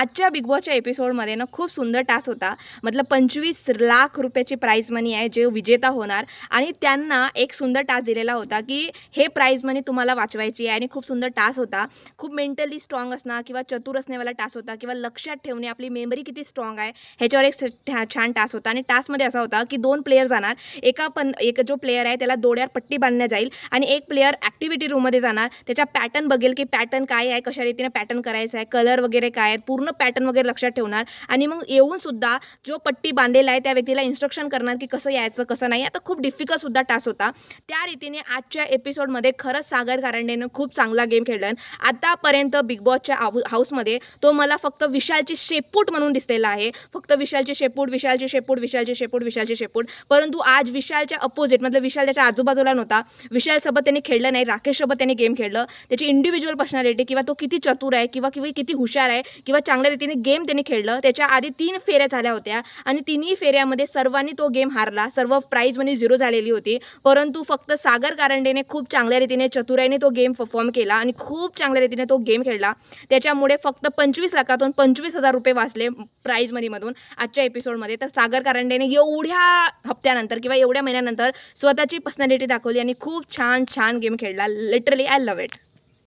आजच्या बिग बॉसच्या एपिसोडमध्ये ना खूप सुंदर टास्क होता. मतलब 25 लाख रुपयाची प्राइज मनी आहे जे विजेता होणार आणि त्यांना एक सुंदर टास्क दिलेला होता की हे प्राइज मनी तुम्हाला वाचवायची आहे आणि खूप सुंदर टास्क होता. खूप मेंटली स्ट्रॉंग असणं किंवा चतुर असण्यावाला टास्क होता किंवा लक्षात ठेवणे, आपली मेमरी किती स्ट्रॉंग आहे ह्याच्यावर एक छान टास्क होता आणि टास्कमध्ये असा होता की 2 प्लेयर जाणार. एक जो प्लेयर आहे त्याला डोळ्यावर पट्टी बांधण्यात जाईल आणि एक प्लेयर ॲक्टिव्हिटी रूममध्ये जाणार. त्याचा पॅटर्न बघेल की पॅटर्न काय आहे, कशा रीतीने पॅटर्न करायचा आहे, कलर वगैरे काय आहेत, पूर्ण पॅटर्न वगैरे लक्षात ठेवणार आणि मग येऊन सुद्धा जो पट्टी बांधलेला आहे त्या व्यक्तीला इन्स्ट्रक्शन करणार की कसं यायचं कसं नाही. आता खूप डिफिकल्ट सुद्धा टास्क होता. त्या रीतीने आजच्या एपिसोडमध्ये खरंच सागर कारंडेनं खूप चांगला गेम खेळला. आतापर्यंत बिग बॉसच्या हाऊसमध्ये तो मला फक्त विशालची शेपूट म्हणून दिसलेला आहे. फक्त विशालची शेपूट, विशालची शेपूट, विशालची शेपूट, विशालची शेपूट. परंतु आज विशालच्या अपोजिट मतलब विशाल त्याच्या आजूबाजूला नव्हता. विशालसोबत त्यांनी खेळलं नाही, राकेशसोबत त्यांनी गेम खेळलं. त्याची इंडिव्हिज्युअल पर्सनॅलिटी किंवा तो किती चतुर आहे किंवा किती हुशार आहे किंवा चांगल्या रीतीने गेम त्यांनी खेळलं. त्याच्या आधी 3 फेऱ्या झाल्या होत्या आणि तिन्ही फेऱ्यामध्ये सर्वांनी तो गेम हारला. सर्व प्राइज मनी 0 झालेली होती. परंतु फक्त सागर कारंडेने खूप चांगल्या रीतीने चतुराईने तो गेम परफॉर्म केला आणि खूप चांगल्या रीतीने तो गेम खेळला. त्याच्यामुळे फक्त 25 लाखातून 25,000 रुपये वाचले प्राइज मनीमधून आजच्या एपिसोडमध्ये. तर सागर कारंडेने एवढ्या हप्त्यानंतर किंवा एवढ्या महिन्यानंतर स्वतःची पर्सनॅलिटी दाखवली आणि खूप छान गेम खेळला. Literally I love it.